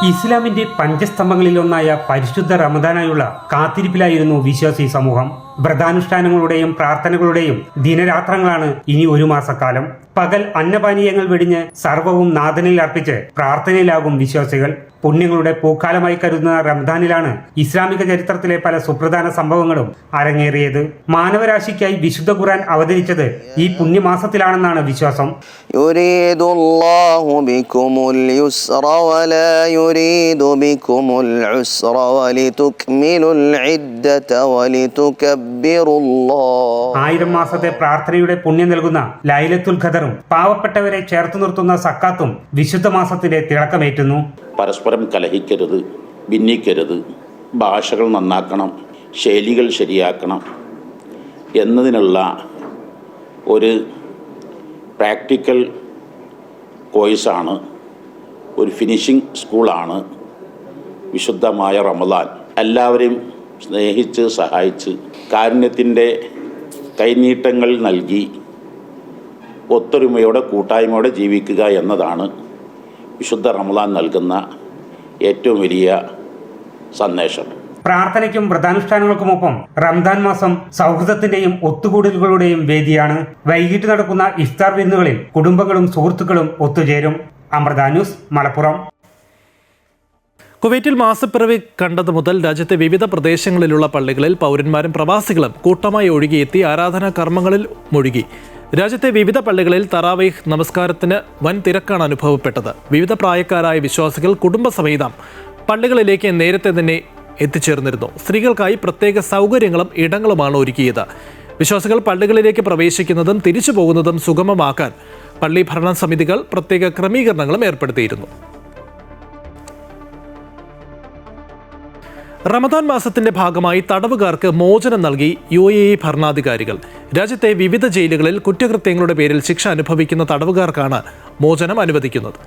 ഇസ്ലാമിന്റെ പഞ്ചസ്തംഭങ്ങളിലൊന്നായ പരിശുദ്ധ റമദാനായുള്ള കാത്തിരിപ്പിലായിരുന്നു വിശ്വാസി സമൂഹം. വ്രതാനുഷ്ഠാനങ്ങളുടെയും പ്രാർത്ഥനകളുടെയും ദിനരാത്രങ്ങളാണ് ഇനി ഒരു മാസക്കാലം. പകൽ അന്നപാനീയങ്ങൾ വെടിഞ്ഞ് സർവ്വവും നാഥനിൽ അർപ്പിച്ച് പ്രാർത്ഥനയിലാകും വിശ്വാസികൾ. പുണ്യങ്ങളുടെ പൂക്കാലമായി കരുതുന്ന റംദാനിലാണ് ഇസ്ലാമിക ചരിത്രത്തിലെ പല സുപ്രധാന സംഭവങ്ങളും അരങ്ങേറിയത്. മാനവരാശിക്കായി വിശുദ്ധ ഖുർആൻ അവതരിച്ചത് ഈ പുണ്യമാസത്തിലാണെന്നാണ് വിശ്വാസം. ആയിരം മാസത്തെ പ്രാർത്ഥനയുടെ പുണ്യം നൽകുന്ന ലൈലത്തുൽ ഖദറും പാവപ്പെട്ടവരെ ചേർത്ത് നിർത്തുന്ന സക്കാത്തും വിശുദ്ധ മാസത്തിന്റെ തിളക്കമേറ്റുന്നു. പരസ്പരം കലഹിക്കരുത്, ഭിന്നിക്കരുത്, ഭാഷകൾ നന്നാക്കണം, ശൈലികൾ ശരിയാക്കണം എന്നതിനുള്ള ഒരു പ്രാക്ടിക്കൽ കോഴ്സാണ്, ഒരു ഫിനിഷിംഗ് സ്കൂളാണ് വിശുദ്ധമായ റമദാൻ. എല്ലാവരെയും സ്നേഹിച്ച് സഹായിച്ച് കാരുണ്യത്തിൻ്റെ കൈനീട്ടങ്ങൾ നൽകി ഒത്തൊരുമയോടെ കൂട്ടായ്മയോടെ ജീവിക്കുക എന്നതാണ് വിശുദ്ധ റമദാൻ നൽകുന്ന ഏറ്റവും വലിയ സന്ദേശം. പ്രാർത്ഥനയ്ക്കും വ്രതാനുഷ്ഠാനങ്ങൾക്കുമൊപ്പം റംദാൻ മാസം സൗഹൃദത്തിന്റെയും ഒത്തുകൂടലുകളുടെയും വേദിയാണ്. വൈകിട്ട് നടക്കുന്ന ഇഫ്താർ വിരുന്നുകളിൽ കുടുംബങ്ങളും സുഹൃത്തുക്കളും ഒത്തുചേരും. അമൃത ന്യൂസ്, മലപ്പുറം. കുവൈറ്റിൽ മാസപ്പിറവി കണ്ടതു മുതൽ രാജ്യത്തെ വിവിധ പ്രദേശങ്ങളിലുള്ള പള്ളികളിൽ പൗരന്മാരും പ്രവാസികളും കൂട്ടമായി ഒഴുകിയെത്തി ആരാധനാ കർമ്മങ്ങളിൽ മുഴുകി. രാജ്യത്തെ വിവിധ പള്ളികളിൽ തറാവീഹ് നമസ്കാരത്തിന് വൻ തിരക്കാണ് അനുഭവപ്പെട്ടത്. വിവിധ പ്രായക്കാരായ വിശ്വാസികൾ കുടുംബസമേതം പള്ളികളിലേക്ക് നേരത്തെ തന്നെ എത്തിച്ചേർന്നിരുന്നു. സ്ത്രീകൾക്കായി പ്രത്യേക സൗകര്യങ്ങളും ഇടങ്ങളുമാണ് ഒരുക്കിയത്. വിശ്വാസികൾ പള്ളികളിലേക്ക് പ്രവേശിക്കുന്നതും തിരിച്ചു പോകുന്നതും സുഗമമാക്കാൻ പള്ളി ഭരണസമിതികൾ പ്രത്യേക ക്രമീകരണങ്ങളും ഏർപ്പെടുത്തിയിരുന്നു. റമദാൻ മാസത്തിന്റെ ഭാഗമായി തടവുകാർക്ക് മോചനം നൽകി UAE ഭരണാധികാരികൾ. രാജ്യത്തെ വിവിധ ജയിലുകളിൽ കുറ്റകൃത്യങ്ങളുടെ പേരിൽ ശിക്ഷ അനുഭവിക്കുന്ന തടവുകാർക്കാണ് മോചനം അനുവദിക്കുന്നത്.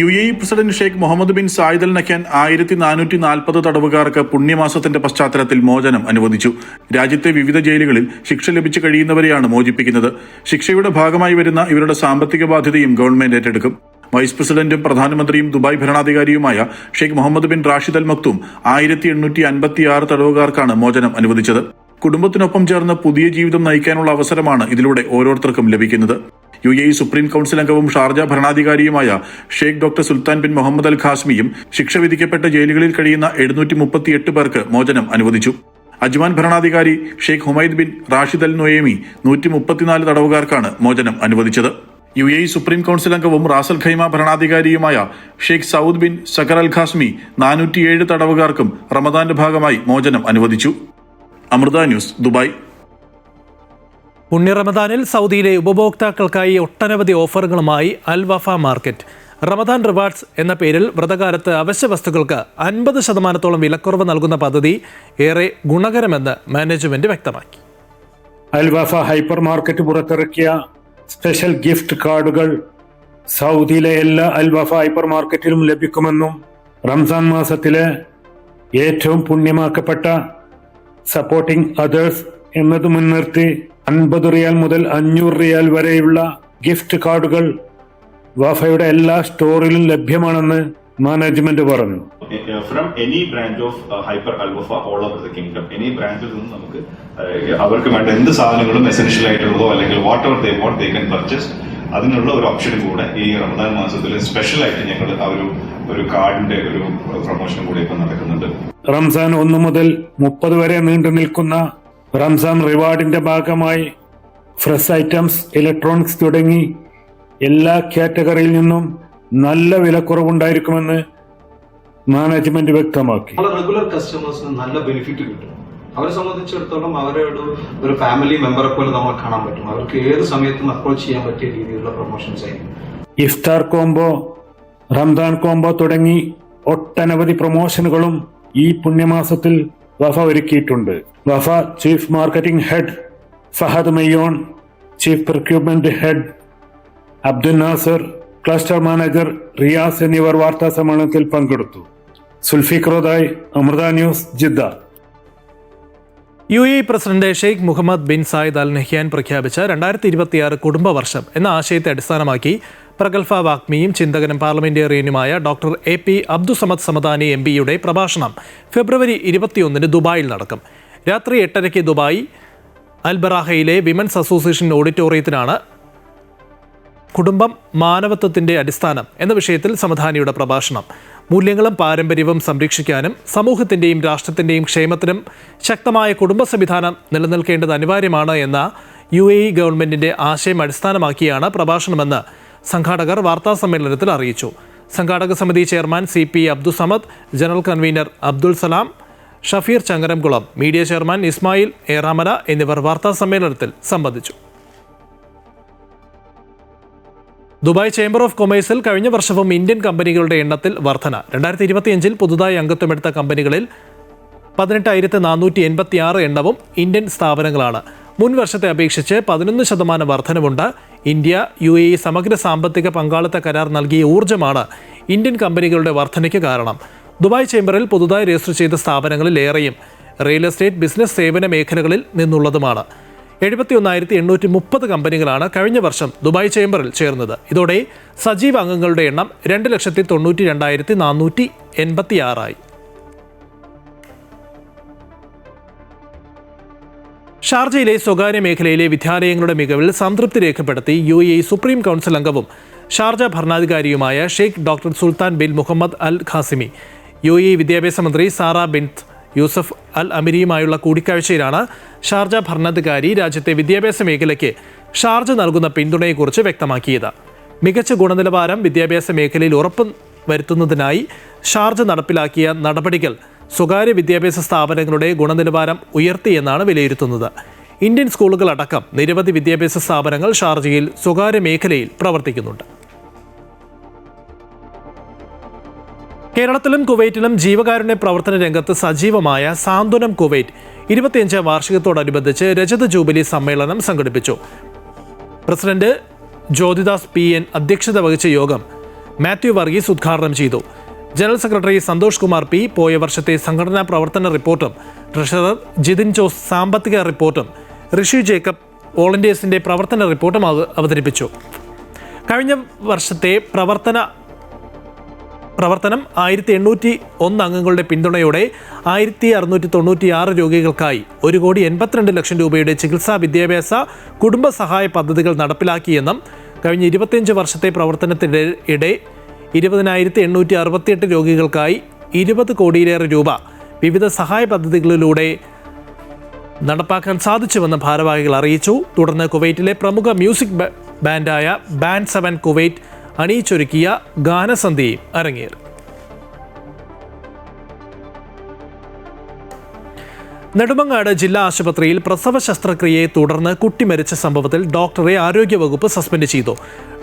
UAE president Sheikh Muhammad bin Zayed Al Nahyan 1440 തടവുകാർക്ക് പുണ്യമാസത്തിന്റെ പശ്ചാത്തലത്തിൽ മോചനം അനുവദിച്ചു. രാജ്യത്തെ വിവിധ ജയിലുകളിൽ ശിക്ഷ ലഭിച്ചു കഴിയുന്നവരെയാണ് മോചിപ്പിക്കുന്നത്. ശിക്ഷയുടെ ഭാഗമായി വരുന്ന ഇവരുടെ സാമ്പത്തിക ബാധ്യതയും ഗവൺമെന്റ് ഏറ്റെടുക്കും. വൈസ് പ്രസിഡന്റും പ്രധാനമന്ത്രിയും ദുബായ് ഭരണാധികാരിയുമായ Sheikh Muhammad bin Rashid Al Maktoum 1856 തടവുകാർക്കാണ് മോചനം അനുവദിച്ചത്. കുടുംബത്തിനൊപ്പം ചേർന്ന് പുതിയ ജീവിതം നയിക്കാനുള്ള അവസരമാണ് ഇതിലൂടെ ഓരോരുത്തർക്കും ലഭിക്കുന്നത്. UAE സുപ്രീം കൗൺസിൽ അംഗവും ഷാർജ ഭരണാധികാരിയുമായ Sheikh doctor Sultan bin Mohammed Al ഖാസ്മിയും ശിക്ഷ വിധിക്കപ്പെട്ട ജയിലുകളിൽ കഴിയുന്ന 738 പേർക്ക് മോചനം അനുവദിച്ചു. അജ്മാൻ ഭരണാധികാരി Sheikh Humaid bin Rashid Al Nuaimi 134 തടവുകാർക്കാണ് മോചനം അനുവദിച്ചത്. UAE സുപ്രീം കൗൺസിൽ അംഗവും റാസൽ ഖൈമ ഭരണാധികാരിയുമായ Sheikh Saud bin Saqr Al Qasimi 407 തടവുകാർക്കും റമദാന്റെ ഭാഗമായി മോചനം അനുവദിച്ചു. Amrita news, Dubai. പുണ്യ റമദാനിൽ സൗദിയിലെ ഉപഭോക്താക്കൾക്കായി ഒട്ടനവധി ഓഫറുകളുമായി Al Wafa market. Ramadan rewards എന്ന പേരിൽ വ്രതകാലത്ത് അവശ്യ വസ്തുക്കൾക്ക് 50% വിലക്കുറവ് നൽകുന്ന പദ്ധതി ഏറെ ഗുണകരമെന്ന് മാനേജ്മെന്റ് വ്യക്തമാക്കി. അൽ വഫ ഹൈപ്പർ മാർക്കറ്റ് പുറത്തിറക്കിയ സ്പെഷ്യൽ ഗിഫ്റ്റ് കാർഡുകൾ സൗദിയിലെ എല്ലാ അൽ വഫ ഹൈപ്പർ മാർക്കറ്റിലും ലഭിക്കുമെന്നും റംസാൻ മാസത്തിലെ ഏറ്റവും പുണ്യമാക്കപ്പെട്ട സപ്പോർട്ടിംഗ് അതേഴ്സ് എന്നത് മുൻനിർത്തി 50 റിയാൽ മുതൽ 500 റിയാൽ വരെയുള്ള ഗിഫ്റ്റ് കാർഡുകൾ വഫയുടെ എല്ലാ സ്റ്റോറിലും ലഭ്യമാണെന്ന് മാനേജ്മെന്റ് പറഞ്ഞു. From any branch of Hyper Alpha all over the kingdom, any branch നിന്ന് നമുക്ക് അവർക്ക് വേണ്ട എന്ത് സാധനങ്ങളും എസെൻഷ്യൽ ആയിട്ടുള്ളതോ അല്ലെങ്കിൽ what ever they want they can purchase അതിനുള്ള ഒരു ഓപ്ഷനും കൂടെ ഈ റമദാൻ മാസത്തിൽ സ്പെഷ്യൽ ആയിട്ട് ഞങ്ങൾ ആ ഒരു കാർഡിന്റെ ഒരു പ്രൊമോഷനും കൂടെ ഇപ്പൊ നടക്കുന്നുണ്ട്. റംസാൻ 1 മുതൽ 30 വരെ നീണ്ടു നിൽക്കുന്ന റംസാൻ റിവാർഡിന്റെ ഭാഗമായി ഫ്രഷ് ഐറ്റംസ്, ഇലക്ട്രോണിക്സ് തുടങ്ങി എല്ലാ കാറ്റഗറിയിൽ നിന്നും നല്ല വിലക്കുറവുണ്ടായിരിക്കുമെന്ന് മാനേജ്മെന്റ് വ്യക്തമാക്കി. റെഗുലർ കസ്റ്റമേഴ്സിന് നല്ല ബെനിഫിറ്റ് കിട്ടും. അവരെ സംബന്ധിച്ചിടത്തോളം അവരെ ഒരു ഫാമിലി മെമ്പറെ പോലെ നമ്മൾ കാണാൻ പറ്റും. അവർക്ക് ഏത് സമയത്തും അപ്രോച്ച് ചെയ്യാൻ പറ്റിയ രീതിയിലുള്ള പ്രൊമോഷൻസ് ആയിരിക്കും. ഇഫ്താർ കോംബോ, റംദാൻ കോംബോ തുടങ്ങി ഒട്ടനവധി പ്രൊമോഷനുകളും ഈ പുണ്യമാസത്തിൽ വഫ ഒരുക്കിയിട്ടുണ്ട്. Wafa chief marketing head Fahad Mayyon, chief procurement head Abdul Nasar, cluster manager Riyas എന്നിവർ വാർത്താ സമ്മേളനത്തിൽ പങ്കെടുത്തു. സുൽഫിഖ്റോദായ്, Amrita news, Jeddah. UAE president Sheikh Muhammad bin Zayed Al Nahyan പ്രഖ്യാപിച്ച 2026 കുടുംബ വർഷം എന്ന ആശയത്തെ അടിസ്ഥാനമാക്കി പ്രഗത്ഭ വാഗ്മിയും ചിന്തകനും പാർലമെന്റേറിയനുമായ ഡോക്ടർ AP അബ്ദുസമദ് സമദാനി MPയുടെ പ്രഭാഷണം ഫെബ്രുവരി 21 ദുബായിൽ നടക്കും. രാത്രി 8:30 ദുബായ് അൽബറാഹയിലെ വിമൻസ് അസോസിയേഷൻ ഓഡിറ്റോറിയത്തിലാണ് കുടുംബം മാനവത്വത്തിന്റെ അടിസ്ഥാനം എന്ന വിഷയത്തിൽ സമദാനിയുടെ പ്രഭാഷണം. മൂല്യങ്ങളും പാരമ്പര്യവും സംരക്ഷിക്കാനും സമൂഹത്തിന്റെയും രാഷ്ട്രത്തിന്റെയും ക്ഷേമത്തിനും ശക്തമായ കുടുംബ സംവിധാനം നിലനിൽക്കേണ്ടത് അനിവാര്യമാണ് എന്ന UAE ഗവൺമെന്റിന്റെ ആശയം അടിസ്ഥാനമാക്കിയാണ് പ്രഭാഷണമെന്ന് സംഘാടകർ വാർത്താ സമ്മേളനത്തിൽ അറിയിച്ചു. സംഘാടക സമിതി chairman CP Abdussamad, general convener Abdul Salam, Shafeer Changaramkulam, media chairman Ismail Eramala എന്നിവർ വാർത്താ സമ്മേളനത്തിൽ സംബന്ധിച്ചു. ദുബായ് ചേംബർ ഓഫ് കൊമേഴ്സിൽ കഴിഞ്ഞ വർഷവും ഇന്ത്യൻ കമ്പനികളുടെ എണ്ണത്തിൽ വർധന. 2025 പുതുതായി അംഗത്വമെടുത്ത കമ്പനികളിൽ 18,486 എണ്ണവും ഇന്ത്യൻ സ്ഥാപനങ്ങളാണ്. മുൻ വർഷത്തെ അപേക്ഷിച്ച് 11% വർധനവുണ്ട്. ഇന്ത്യ UAE സമഗ്ര സാമ്പത്തിക പങ്കാളിത്ത കരാർ നൽകിയ ഊർജ്ജമാണ് ഇന്ത്യൻ കമ്പനികളുടെ വർധനയ്ക്ക് കാരണം. ദുബായ് ചേംബറിൽ പുതുതായി രജിസ്റ്റർ ചെയ്ത സ്ഥാപനങ്ങളിൽ ഏറെയും റിയൽ എസ്റ്റേറ്റ്, ബിസിനസ്, സേവന മേഖലകളിൽ നിന്നുള്ളതുമാണ്. 71,830 കമ്പനികളാണ് കഴിഞ്ഞ വർഷം ദുബായ് ചേംബറിൽ ചേർന്നത്. ഇതോടെ സജീവ അംഗങ്ങളുടെ എണ്ണം 2,92,486 ഷാർജയിലെ സ്വകാര്യ മേഖലയിലെ വിദ്യാലയങ്ങളുടെ മികവിൽ സംതൃപ്തി രേഖപ്പെടുത്തി UAE സുപ്രീം കൗൺസിൽ അംഗവും ഷാർജ ഭരണാധികാരിയുമായ Sheikh doctor Sultan bin Mohammed Al Qasimi UAE വിദ്യാഭ്യാസ മന്ത്രി സാറ ബിൻത് യൂസഫ് അൽ അമിരിയുമായുള്ള കൂടിക്കാഴ്ചയിലാണ് ഷാർജ ഭരണാധികാരി രാജ്യത്തെ വിദ്യാഭ്യാസ മേഖലയ്ക്ക് ഷാർജ നൽകുന്ന പിന്തുണയെക്കുറിച്ച് വ്യക്തമാക്കിയത്. മികച്ച ഗുണനിലവാരം വിദ്യാഭ്യാസ മേഖലയിൽ ഉറപ്പ് വരുത്തുന്നതിനായി ഷാർജ നടപ്പിലാക്കിയ നടപടികൾ സ്വകാര്യ വിദ്യാഭ്യാസ സ്ഥാപനങ്ങളുടെ ഗുണനിലവാരം ഉയർത്തിയെന്നാണ് വിലയിരുത്തുന്നത്. ഇന്ത്യൻ സ്കൂളുകളടക്കം നിരവധി വിദ്യാഭ്യാസ സ്ഥാപനങ്ങൾ ഷാർജയിൽ സ്വകാര്യ മേഖലയിൽ പ്രവർത്തിക്കുന്നുണ്ട്. കേരളത്തിലും കുവൈറ്റിലും ജീവകാരുണ്യ പ്രവർത്തന രംഗത്ത് സജീവമായ സാന്ത്വനം കുവൈറ്റ് 25 വാർഷികത്തോടനുബന്ധിച്ച് രജത ജൂബിലി സമ്മേളനം സംഘടിപ്പിച്ചു. പ്രസിഡന്റ് ജ്യോതിദാസ് PN അധ്യക്ഷത വഹിച്ച യോഗം മാത്യു വർഗീസ് ഉദ്ഘാടനം ചെയ്തു. General secretary Santhosh Kumar P പോയ വർഷത്തെ സംഘടനാ പ്രവർത്തന റിപ്പോർട്ടും ട്രഷറർ ജിതിൻ ജോസ് സാമ്പത്തിക റിപ്പോർട്ടും ഋഷി ജേക്കബ് വോളണ്ടിയേഴ്സിന്റെ പ്രവർത്തന റിപ്പോർട്ടും അവതരിപ്പിച്ചു. കഴിഞ്ഞ വർഷത്തെ പ്രവർത്തനം 1801 അംഗങ്ങളുടെ പിന്തുണയോടെ 1696 രോഗികൾക്കായി 1,82,00,000 രൂപയുടെ ചികിത്സാ, വിദ്യാഭ്യാസ, കുടുംബ സഹായ പദ്ധതികൾ നടപ്പിലാക്കിയെന്നും കഴിഞ്ഞ 25 വർഷത്തെ പ്രവർത്തനത്തിനിടെ 20,868 രോഗികൾക്കായി 20 കോടിയിലേറെ രൂപ വിവിധ സഹായ പദ്ധതികളിലൂടെ നടപ്പാക്കാൻ സാധിച്ചുവെന്ന് ഭാരവാഹികൾ അറിയിച്ചു. തുടർന്ന് കുവൈറ്റിലെ പ്രമുഖ മ്യൂസിക് ബാൻഡായ ബാൻഡ് 7 കുവൈറ്റ് അണിയിച്ചൊരുക്കിയ ഗാനസന്ധ്യയും അരങ്ങേറി. നെടുമങ്ങാട് ജില്ലാ ആശുപത്രിയിൽ പ്രസവ ശസ്ത്രക്രിയയെ തുടർന്ന് കുട്ടി മരിച്ച സംഭവത്തിൽ ഡോക്ടറെ ആരോഗ്യവകുപ്പ് സസ്പെൻഡ് ചെയ്തു.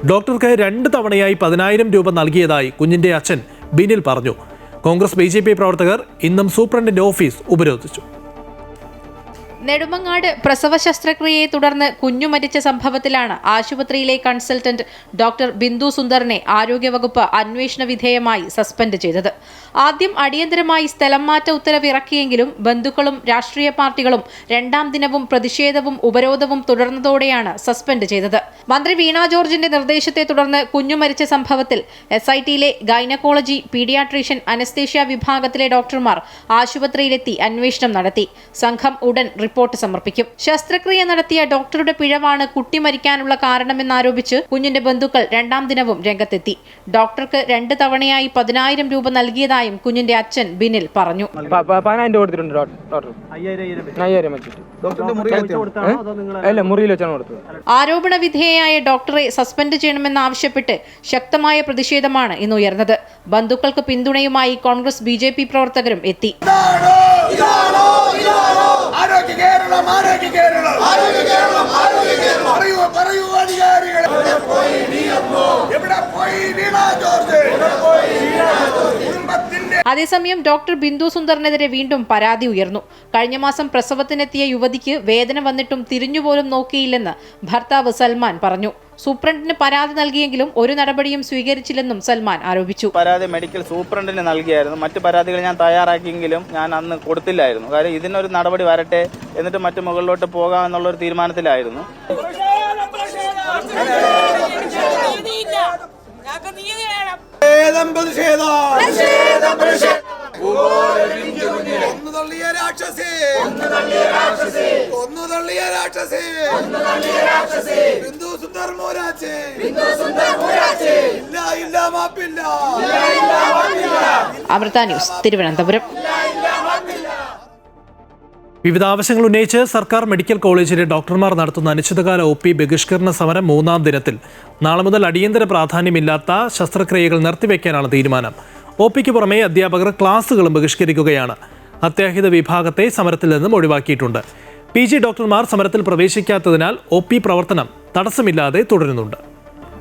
ഡോക്ടർക്ക് 2 തവണയായി 10,000 രൂപ നൽകിയതായി കുഞ്ഞിന്റെ അച്ഛൻ ബിനിൽ പറഞ്ഞു. കോൺഗ്രസ് BJP പ്രവർത്തകർ ഇന്നും സൂപ്രണ്ടിന്റെ ഓഫീസ് ഉപരോധിച്ചു. നെടുമങ്ങാട് പ്രസവ ശസ്ത്രക്രിയയെ തുടർന്ന് കുഞ്ഞു മരിച്ച സംഭവത്തിലാണ് ആശുപത്രിയിലെ കൺസൾട്ടന്റ് ഡോക്ടർ ബിന്ദു സുന്ദറിനെ ആരോഗ്യവകുപ്പ് അന്വേഷണ വിധേയമായി സസ്പെൻഡ് ചെയ്തത്. ആദ്യം അടിയന്തരമായി സ്ഥലം മാറ്റ ഉത്തരവ് ഇറക്കിയെങ്കിലും ബന്ധുക്കളും രാഷ്ട്രീയ പാർട്ടികളും രണ്ടാം ദിനവും പ്രതിഷേധവും ഉപരോധവും തുടർന്നതോടെയാണ് സസ്പെൻഡ് ചെയ്തത്. മന്ത്രി വീണ ജോർജിന്റെ നിർദ്ദേശത്തെ തുടർന്ന് കുഞ്ഞു മരിച്ച സംഭവത്തിൽ SITയിലെ ഗൈനക്കോളജി, പീഡിയാട്രീഷ്യൻ, അനസ്തേഷ്യ വിഭാഗത്തിലെ ഡോക്ടർമാർ ആശുപത്രിയിലെത്തി അന്വേഷണം നടത്തി. സംഘം ഉടൻ റിപ്പോർട്ട് സമർപ്പിക്കും. ശസ്ത്രക്രിയ നടത്തിയ ഡോക്ടറുടെ പിഴവാണ് കുട്ടി മരിക്കാനുള്ള കാരണമെന്നാരോപിച്ച് കുഞ്ഞിന്റെ ബന്ധുക്കൾ രണ്ടാം ദിനവും രംഗത്തെത്തി. ഡോക്ടർക്ക് 2 തവണയായി 10,000 രൂപ നൽകിയതായും കുഞ്ഞിന്റെ അച്ഛൻ ബിനിൽ പറഞ്ഞു. ആരോപണ വിധേയയായ ഡോക്ടറെ സസ്പെൻഡ് ചെയ്യണമെന്നാവശ്യപ്പെട്ട് ശക്തമായ പ്രതിഷേധമാണ് ഇന്ന് ഉയർന്നത്. ബന്ധുക്കൾക്ക് പിന്തുണയുമായി കോൺഗ്രസ് BJP പ്രവർത്തകരും എത്തി. അതേസമയം ഡോക്ടർ ബിന്ദു സുന്ദറിനെതിരെ വീണ്ടും പരാതി ഉയർന്നു. കഴിഞ്ഞ മാസം പ്രസവത്തിനെത്തിയ യുവതിക്ക് വേദന വന്നിട്ടും തിരിഞ്ഞുപോലും നോക്കിയില്ലെന്ന് ഭർത്താവ് സൽമാൻ പറഞ്ഞു. സൂപ്രണ്ടിന് പരാതി നൽകിയെങ്കിലും ഒരു നടപടിയും സ്വീകരിച്ചില്ലെന്നും സൽമാൻ ആരോപിച്ചു. പരാതി മെഡിക്കൽ സൂപ്രണ്ടിന് നൽകിയായിരുന്നു. മറ്റു പരാതികൾ ഞാൻ തയ്യാറാക്കിയെങ്കിലും ഞാൻ അന്ന് കൊടുത്തില്ലായിരുന്നു. കാര്യം ഇതിനൊരു നടപടി വരട്ടെ, എന്നിട്ട് മറ്റു മുകളിലോട്ട് പോകാമെന്നുള്ളൊരു തീരുമാനത്തിലായിരുന്നു. അമൃത ന്യൂസ്, തിരുവനന്തപുരം. വിവിധ ആവശ്യങ്ങൾ ഉന്നയിച്ച് സർക്കാർ മെഡിക്കൽ കോളേജിലെ ഡോക്ടർമാർ നടത്തുന്ന അനിശ്ചിതകാല OP ബഹിഷ്കരണ സമരം 3ാം ദിനത്തിൽ. നാളെ മുതൽ അടിയന്തര പ്രാധാന്യമില്ലാത്ത ശസ്ത്രക്രിയകൾ നിർത്തിവെക്കാനാണ് തീരുമാനം. OPക്ക് പുറമെ അധ്യാപകർ ക്ലാസുകളും ബഹിഷ്കരിക്കുകയാണ്. അത്യാഹിത വിഭാഗത്തെ സമരത്തിൽ നിന്നും ഒഴിവാക്കിയിട്ടുണ്ട്. PG ഡോക്ടർമാർ സമരത്തിൽ പ്രവേശിക്കാത്തതിനാൽ OP പ്രവർത്തനം തടസ്സമില്ലാതെ തുടരുന്നുണ്ട്.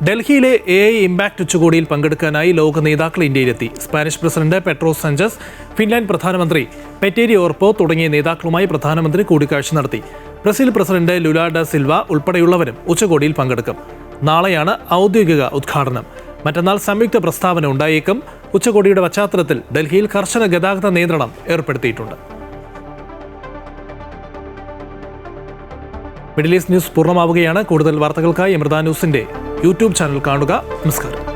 ഡൽഹിയിലെ AI ഇമ്പാക്ട് ഉച്ചകോടിയിൽ പങ്കെടുക്കാനായി ലോക നേതാക്കൾ ഇന്ത്യയിലെത്തി. Spanish president Pedro Sanchez, Finland പ്രധാനമന്ത്രി പെറ്റേരി ഓർപ്പോ തുടങ്ങിയ നേതാക്കളുമായി പ്രധാനമന്ത്രി കൂടിക്കാഴ്ച നടത്തി. Brazil president Lula da Silva ഉൾപ്പെടെയുള്ളവരും ഉച്ചകോടിയിൽ പങ്കെടുക്കും. നാളെയാണ് ഔദ്യോഗിക ഉദ്ഘാടനം. മറ്റന്നാൾ സംയുക്ത പ്രസ്താവന ഉണ്ടായേക്കും. ഉച്ചകോടിയുടെ പശ്ചാത്തലത്തിൽ ഡൽഹിയിൽ കർശന ഗതാഗത നിയന്ത്രണം ഏർപ്പെടുത്തിയിട്ടുണ്ട്. മിഡിൽ ഈസ്റ്റ് ന്യൂസ് പൂർണ്ണമാവുകയാണ്. കൂടുതൽ വാർത്തകൾക്കായി അമൃത ന്യൂസിന്റെ YouTube ചാനൽ കാണുക. നമസ്കാരം.